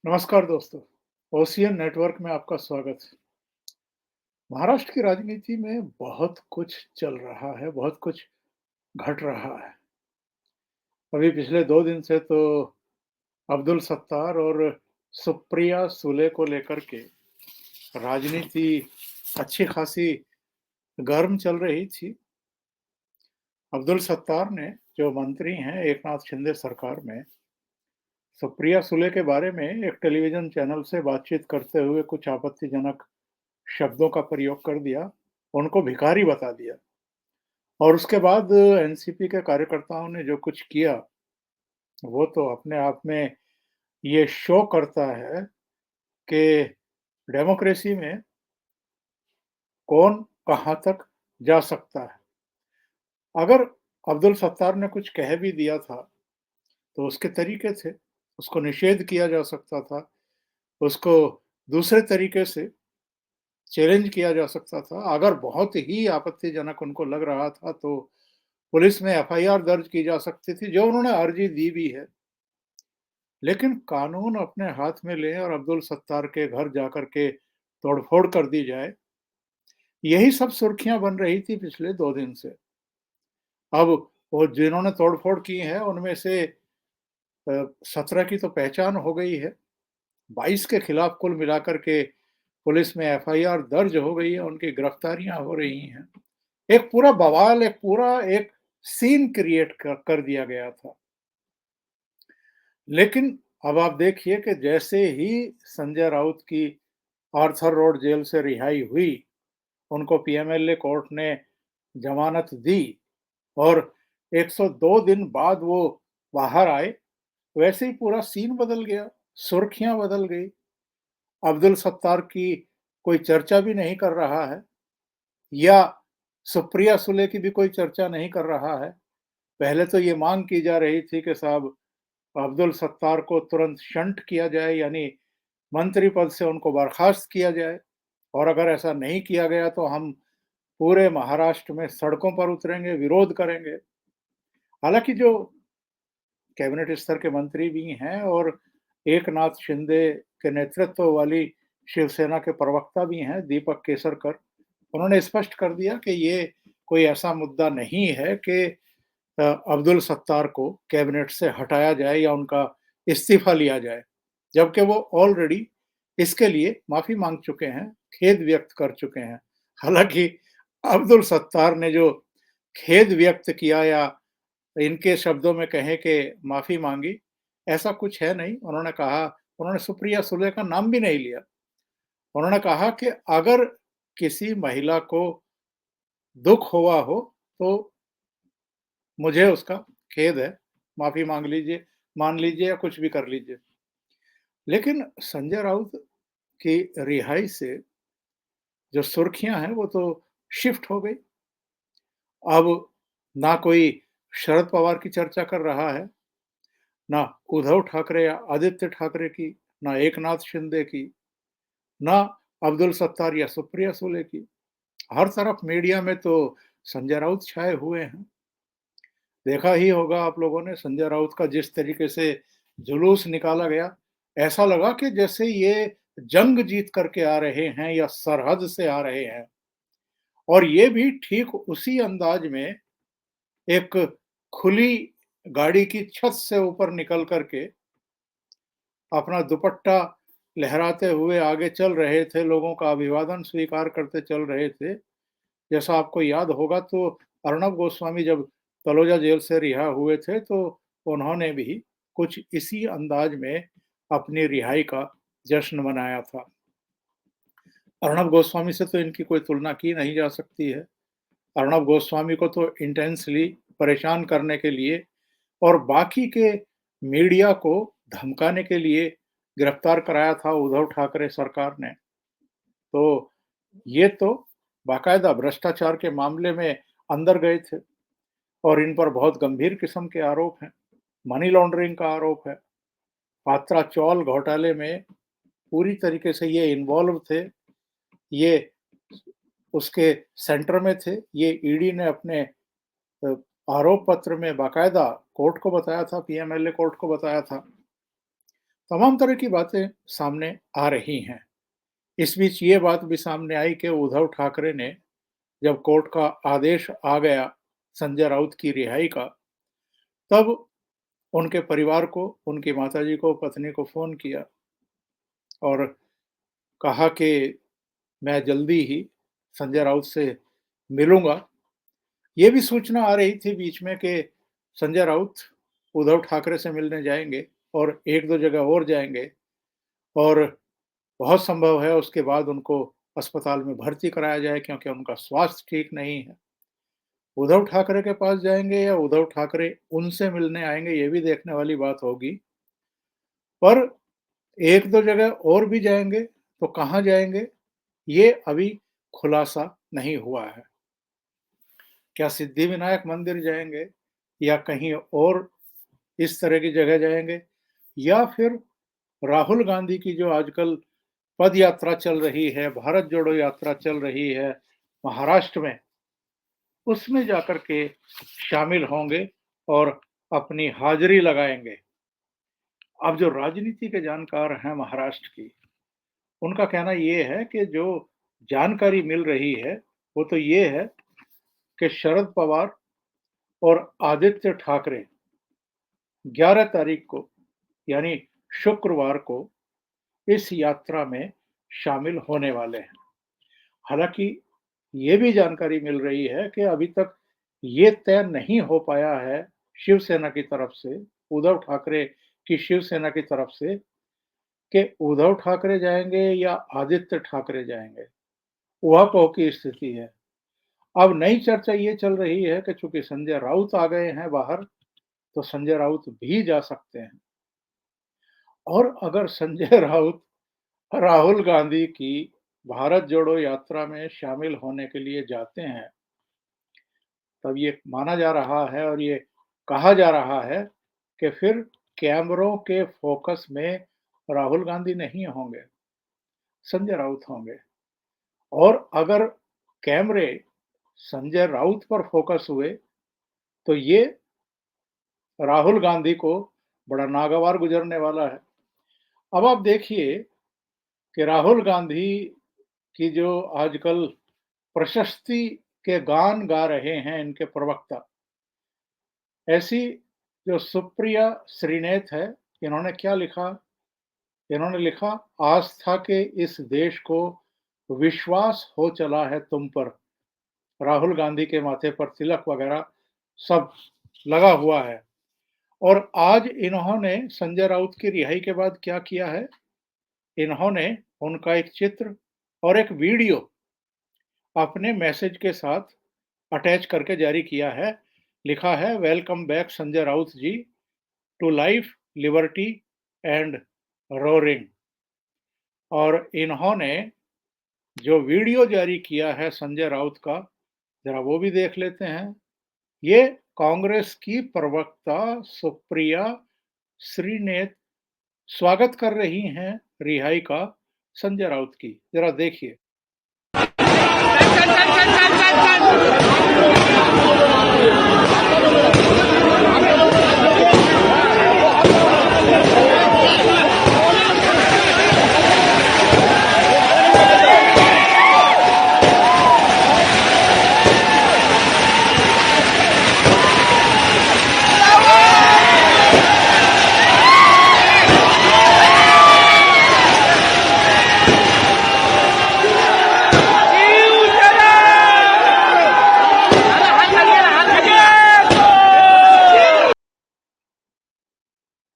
नमस्कार दोस्तों, ocean network में आपका स्वागत है। महाराष्ट्र की राजनीति में बहुत कुछ चल रहा है, बहुत कुछ घट रहा है। अभी पिछले 2 दिन से तो अब्दुल सत्तार और सुप्रिया सुले को लेकर के राजनीति अच्छी खासी गर्म चल रही थी। अब्दुल सत्तार ने जो मंत्री हैं एकनाथ शिंदे सरकार में, सुप्रिया सुले के बारे में एक टेलीविज़न चैनल से बातचीत करते हुए कुछ आपत्तिजनक शब्दों का प्रयोग कर दिया, उनको भिखारी बता दिया। और उसके बाद एनसीपी के कार्यकर्ताओं ने जो कुछ किया, वो तो अपने आप में ये शो करता है कि डेमोक्रेसी में कौन कहाँ तक जा सकता है। अगर अब्दुल सत्तार ने कुछ कह भी दिया था, तो उसके तरीके थे, उसको निषेध किया जा सकता था, उसको दूसरे तरीके से चैलेंज किया जा सकता था। अगर बहुत ही आपत्तिजनक उनको लग रहा था, तो पुलिस में एफआईआर दर्ज की जा सकती थी, जो उन्होंने अर्जी दी भी है। लेकिन कानून अपने हाथ में लें और अब्दुल सत्तार के घर जाकर के तोड़फोड़ कर दी जाए, यही सब सुर्खियां बन रही थी पिछले 2 दिन से। अब वो जिन्होंने तोड़फोड़ की है उनमें से 17 की तो पहचान हो गई है, 22 के खिलाफ कुल मिलाकर के पुलिस में एफआईआर दर्ज हो गई है, उनकी गिरफ्तारियां हो रही हैं। एक पूरा बवाल, एक पूरा एक सीन क्रिएट कर दिया गया था। लेकिन अब आप देखिए कि जैसे ही संजय राउत की आर्थर रोड जेल से रिहाई हुई, उनको पीएमएलए कोर्ट ने जमानत दी और 102 दिन बाद वो बाहर आए, वैसे ही पूरा सीन बदल गया, सुर्खियां बदल गई। अब्दुल सत्तार की कोई चर्चा भी नहीं कर रहा है या सुप्रिया सुले की भी कोई चर्चा नहीं कर रहा है। पहले तो ये मांग की जा रही थी कि साहब अब्दुल सत्तार को तुरंत शंट किया जाए, यानी मंत्री पद से उनको बर्खास्त किया जाए, और अगर ऐसा नहीं किया गया तो हम पूरे महाराष्ट्र में सड़कों पर उतरेंगे, विरोध करेंगे। हालांकि जो कैबिनेट स्तर के मंत्री भी हैं और एकनाथ शिंदे के नेतृत्व वाली शिवसेना के प्रवक्ता भी हैं, दीपक केसरकर, उन्होंने स्पष्ट कर दिया कि ये कोई ऐसा मुद्दा नहीं है कि अब्दुल सत्तार को कैबिनेट से हटाया जाए या उनका इस्तीफा लिया जाए, जबकि वो ऑलरेडी इसके लिए माफी मांग चुके हैं, खेद व्यक्त कर चुके हैं। हालांकि अब्दुल सत्तार ने जो खेद व्यक्त किया या इनके शब्दों में कहें कि माफी मांगी, ऐसा कुछ है नहीं। उन्होंने कहा, उन्होंने सुप्रिया सुले का नाम भी नहीं लिया। उन्होंने कहा कि अगर किसी महिला को दुख हुआ हो तो मुझे उसका खेद है, माफ़ी माँग लीजिए, मान लीजिए या कुछ भी कर लीजिए। लेकिन संजय राउत की रिहाई से जो सुर्खियाँ हैं वो तो शिफ्ट हो गई। अब ना कोई शरद पवार की चर्चा कर रहा है, ना उद्धव ठाकरे या आदित्य ठाकरे की, ना एकनाथ शिंदे की, ना अब्दुल सत्तार या सुप्रिया सुले की। हर तरफ मीडिया में तो संजय राउत छाए हुए हैं। देखा ही होगा आप लोगों ने संजय राउत का जिस तरीके से जुलूस निकाला गया, ऐसा लगा कि जैसे ये जंग जीत करके आ रहे हैं या सरहद से आ रहे हैं। और ये भी ठीक उसी अंदाज में एक खुली गाड़ी की छत से ऊपर निकल करके अपना दुपट्टा लहराते हुए आगे चल रहे थे, लोगों का अभिवादन स्वीकार करते चल रहे थे। जैसा आपको याद होगा तो अर्णब गोस्वामी जब तलोजा जेल से रिहा हुए थे, तो उन्होंने भी कुछ इसी अंदाज में अपनी रिहाई का जश्न मनाया था। अर्णब गोस्वामी से तो इनकी कोई तुलना की नहीं जा सकती है। अर्णब गोस्वामी को तो इंटेंसली परेशान करने के लिए और बाकी के मीडिया को धमकाने के लिए गिरफ्तार कराया था उद्धव ठाकरे सरकार ने। तो ये तो बाकायदा भ्रष्टाचार के मामले में अंदर गए थे और इन पर बहुत गंभीर किस्म के आरोप हैं। मनी लॉन्ड्रिंग का आरोप है। पात्रा चौल घोटाले में पूरी तरीके से ये इन्वॉल्व थे। ये उसके सेंटर में थे। ये ईडी ने अपने अ, आरोप पत्र में बाकायदा कोर्ट को बताया था, पीएमएलए कोर्ट को बताया था। तमाम तरह की बातें सामने आ रही हैं। इस बीच ये बात भी सामने आई कि उद्धव ठाकरे ने जब कोर्ट का आदेश आ गया संजय राउत की रिहाई का, तब उनके परिवार को, उनकी माताजी को, पत्नी को फ़ोन किया और कहा कि मैं जल्दी ही संजय राउत से मिलूँगा। ये भी सूचना आ रही थी बीच में कि संजय राउत उद्धव ठाकरे से मिलने जाएँगे और 1-2 जगह और जाएँगे और बहुत संभव है उसके बाद उनको अस्पताल में भर्ती कराया जाए क्योंकि उनका स्वास्थ्य ठीक नहीं है। उद्धव ठाकरे के पास जाएँगे या उद्धव ठाकरे उनसे मिलने आएँगे, ये भी देखने वाली बात होगी। पर 1-2 जगह और भी जाएँगे, तो कहाँ जाएँगे, ये अभी खुलासा नहीं हुआ है। क्या सिद्धिविनायक मंदिर जाएँगे या कहीं और इस तरह की जगह जाएँगे या फिर राहुल गांधी की जो आजकल पद यात्रा चल रही है, भारत जोड़ो यात्रा चल रही है महाराष्ट्र में, उसमें जाकर के शामिल होंगे और अपनी हाज़िरी लगाएँगे। अब जो राजनीति के जानकार हैं महाराष्ट्र की, उनका कहना ये है कि जो जानकारी मिल रही है, वो तो ये है कि शरद पवार और आदित्य ठाकरे 11 तारीख को यानी शुक्रवार को इस यात्रा में शामिल होने वाले हैं। हालाँकि ये भी जानकारी मिल रही है कि अभी तक ये तय नहीं हो पाया है शिवसेना की तरफ से, उद्धव ठाकरे की शिवसेना की तरफ से कि उद्धव ठाकरे जाएँगे या आदित्य ठाकरे जाएँगे। ऊहापोह की स्थिति है। अब नई चर्चा ये चल रही है कि चूँकि संजय राउत आ गए हैं बाहर, तो संजय राउत भी जा सकते हैं और अगर संजय राउत राहुल गांधी की भारत जोड़ो यात्रा में शामिल होने के लिए जाते हैं, तब ये माना जा रहा है और ये कहा जा रहा है कि फिर कैमरों के फोकस में राहुल गांधी नहीं होंगे, संजय राउत होंगे और अगर कैमरे संजय राउत पर फोकस हुए, तो ये राहुल गांधी को बड़ा नागवार गुजरने वाला है। अब आप देखिए कि राहुल गांधी की जो आजकल प्रशस्ति के गान गा रहे हैं इनके प्रवक्ता, ऐसी जो सुप्रिया श्रीनेत है, इन्होंने क्या लिखा? इन्होंने लिखा, आस्था के इस देश को विश्वास हो चला है तुम पर। राहुल गांधी के माथे पर तिलक वगैरह सब लगा हुआ है और आज इन्होंने संजय राउत की रिहाई के बाद क्या किया है? इन्होंने उनका एक चित्र और एक वीडियो अपने मैसेज के साथ अटैच करके जारी किया है। लिखा है, welcome back Sanjay Raut ji to life, liberty and roaring. और इन्होंने जो वीडियो जारी किया है संजय राउत का, जरा वो भी देख लेते हैं। ये कांग्रेस की प्रवक्ता सुप्रिया श्रीनेत स्वागत कर रही हैं रिहाई का संजय राउत की, जरा देखिए।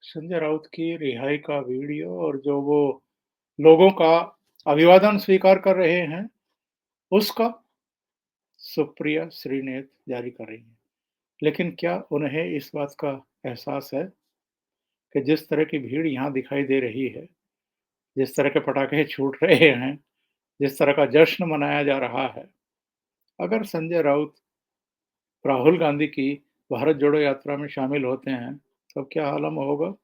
संजय राउत की रिहाई का वीडियो और जो वो लोगों का अभिवादन स्वीकार कर रहे हैं, उसका सुप्रिया श्रीनेत जारी कर रही हैं। लेकिन क्या उन्हें इस बात का एहसास है कि जिस तरह की भीड़ यहाँ दिखाई दे रही है, जिस तरह के पटाखे छूट रहे हैं, जिस तरह का जश्न मनाया जा रहा है, अगर संजय राउत राहुल गांधी की भारत जोड़ो यात्रा में शामिल होते हैं, तो क्या आलम होगा?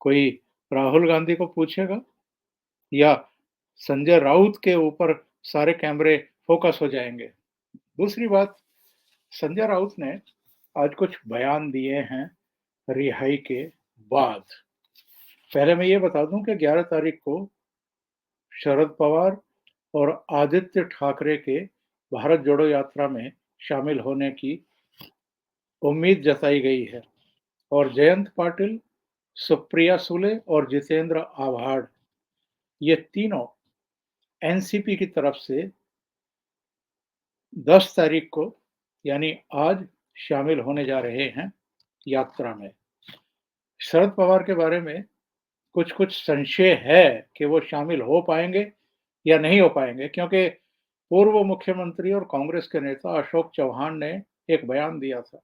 कोई राहुल गांधी को पूछेगा या संजय राउत के ऊपर सारे कैमरे फोकस हो जाएंगे? दूसरी बात, संजय राउत ने आज कुछ बयान दिए हैं रिहाई के बाद। पहले मैं ये बता दूं कि 11 तारीख को शरद पवार और आदित्य ठाकरे के भारत जोड़ो यात्रा में शामिल होने की उम्मीद जताई गई है और जयंत पाटिल, सुप्रिया सुले और जितेंद्र आव्हाड ये तीनों एनसीपी की तरफ से 10 तारीख को यानी आज शामिल होने जा रहे हैं यात्रा में। शरद पवार के बारे में कुछ-कुछ संशय है कि वो शामिल हो पाएंगे या नहीं हो पाएंगे, क्योंकि पूर्व मुख्यमंत्री और कांग्रेस के नेता अशोक चौहान ने एक बयान दिया था।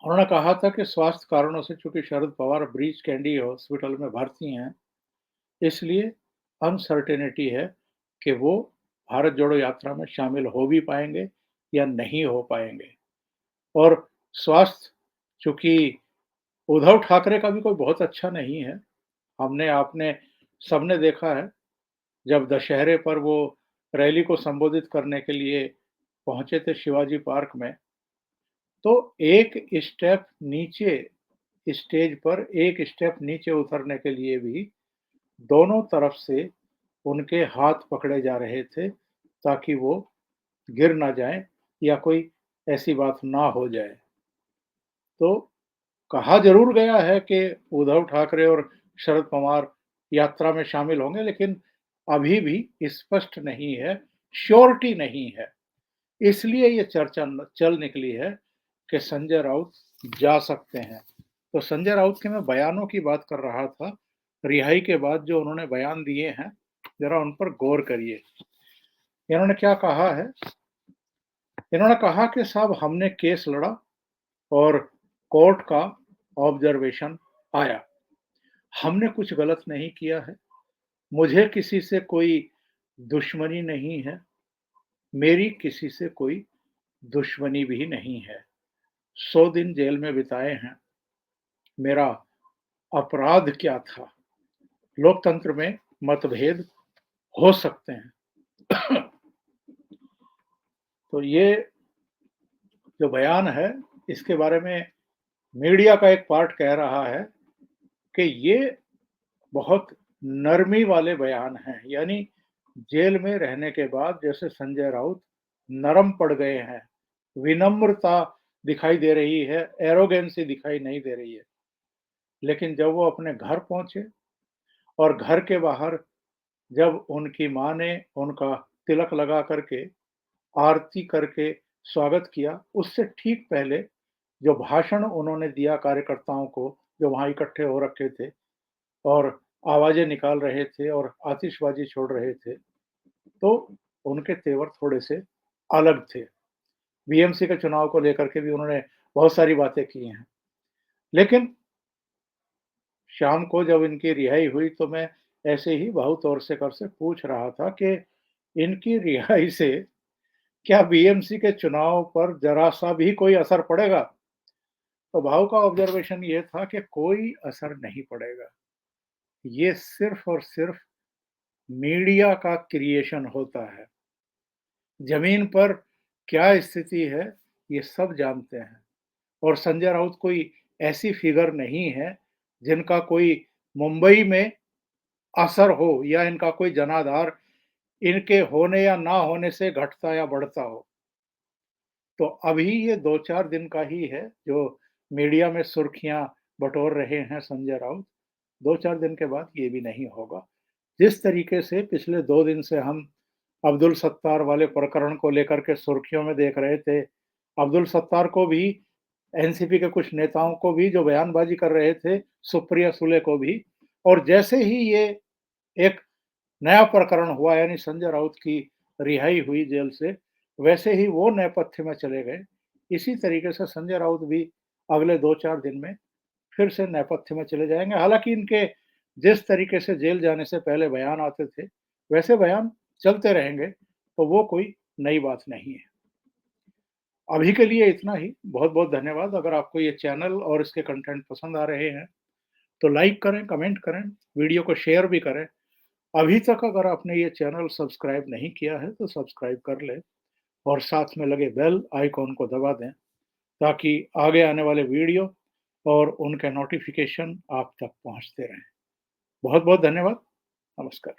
उन्होंने कहा था कि स्वास्थ्य कारणों से चूंकि Sharad Pawar breach candy hospital में भर्ती हैं, इसलिए अनसर्टेनिटी है कि वो भारत जोड़ो यात्रा में शामिल हो भी पाएंगे या नहीं हो पाएंगे। और स्वास्थ्य चूंकि उद्धव ठाकरे का भी कोई बहुत अच्छा नहीं है। हमने आपने सबने देखा है, जब दशहरे पर वो रैली को संबोधित करने के लिए पहुंचे थे शिवाजी पार्क में, तो एक स्टेप नीचे स्टेज पर एक स्टेप नीचे उतरने के लिए भी दोनों तरफ से उनके हाथ पकड़े जा रहे थे ताकि वो गिर ना जाएं या कोई ऐसी बात ना हो जाए। तो कहा जरूर गया है कि उद्धव ठाकरे और शरद पवार यात्रा में शामिल होंगे, लेकिन अभी भी स्पष्ट नहीं है, श्योरिटी नहीं है। इसलिए ये चर्चा चल निकली है कि संजय राउत जा सकते हैं। तो संजय राउत के मैं बयानों की बात कर रहा था, रिहाई के बाद जो उन्होंने बयान दिए हैं, जरा उन पर गौर करिए। इन्होंने क्या कहा है? इन्होंने कहा कि साहब हमने केस लड़ा और कोर्ट का ऑब्जर्वेशन आया। हमने कुछ गलत नहीं किया है। मुझे किसी से कोई दुश्मनी नहीं है। मेरी किसी से कोई दुश्मनी भी नहीं है। 100 दिन जेल में बिताए हैं। मेरा अपराध क्या था? लोकतंत्र में मतभेद हो सकते हैं। तो ये जो बयान है, इसके बारे में मीडिया का एक पार्ट कह रहा है कि ये बहुत नरमी वाले बयान हैं। यानी जेल में रहने के बाद जैसे संजय राउत नरम पड़ गए हैं, विनम्रता दिखाई दे रही है, एरोगेंसी दिखाई नहीं दे रही है। लेकिन जब वो अपने घर पहुंचे और घर के बाहर जब उनकी माँ ने उनका तिलक लगा करके आरती करके स्वागत किया, उससे ठीक पहले जो भाषण उन्होंने दिया कार्यकर्ताओं को, जो वहां इकट्ठे हो रखे थे और आवाजें निकाल रहे थे और आतिशबाजी छोड़ रहे थे, तो उनके तेवर थोड़े से अलग थे। बीएमसी के चुनाव को लेकर के भी उन्होंने बहुत सारी बातें की हैं। लेकिन शाम को जब इनकी रिहाई हुई तो मैं ऐसे ही बहुत और से कर से पूछ रहा था कि इनकी रिहाई से क्या बीएमसी के चुनाव पर जरा-सा भी कोई असर पड़ेगा? तो भाऊ का ऑब्जर्वेशन ये था कि कोई असर नहीं पड़ेगा। ये सिर्फ और सिर्फ मीडिया का क्रिएशन होता है। ज़मीन पर क्या स्थिति है, ये सब जानते हैं और संजय राउत कोई ऐसी फिगर नहीं है, जिनका कोई मुंबई में असर हो या इनका कोई जनाधार इनके होने या ना होने से घटता या बढ़ता हो। तो अभी ये 2-4 दिन का ही है जो मीडिया में सुर्खियाँ बटोर रहे हैं संजय राउत। 2-4 दिन के बाद ये भी नहीं होगा। जिस तरीके से पिछले 2 दिन से हम अब्दुल सत्तार वाले प्रकरण को लेकर के सुर्खियों में देख रहे थे। अब्दुल सत्तार को भी, एनसीपी के कुछ नेताओं को भी जो बयानबाज़ी कर रहे थे, सुप्रिया सुले को भी, और जैसे ही ये एक नया प्रकरण हुआ यानी संजय राउत की रिहाई हुई जेल से, वैसे ही वो नेपथ्य में चले गए। इसी तरीके से संजय राउत भी अगले 2-4 दिन में फिर से नेपथ्य में चले जाएँगे। हालाँकि इनके जिस तरीके से जेल जाने से पहले बयान आते थे, वैसे बयान चलते रहेंगे, तो वो कोई नई बात नहीं है। अभी के लिए इतना ही। बहुत-बहुत धन्यवाद। अगर आपको ये चैनल और इसके कंटेंट पसंद आ रहे हैं, तो लाइक करें, कमेंट करें, वीडियो को शेयर भी करें। अभी तक अगर आपने ये चैनल सब्सक्राइब नहीं किया है, तो सब्सक्राइब कर लें और साथ में लगे बेल आइकॉन को दबा दें, ताकि आगे आने वाले वीडियो और उनके नोटिफ़िकेशन आप तक पहुँचते रहें। बहुत-बहुत धन्यवाद। नमस्कार।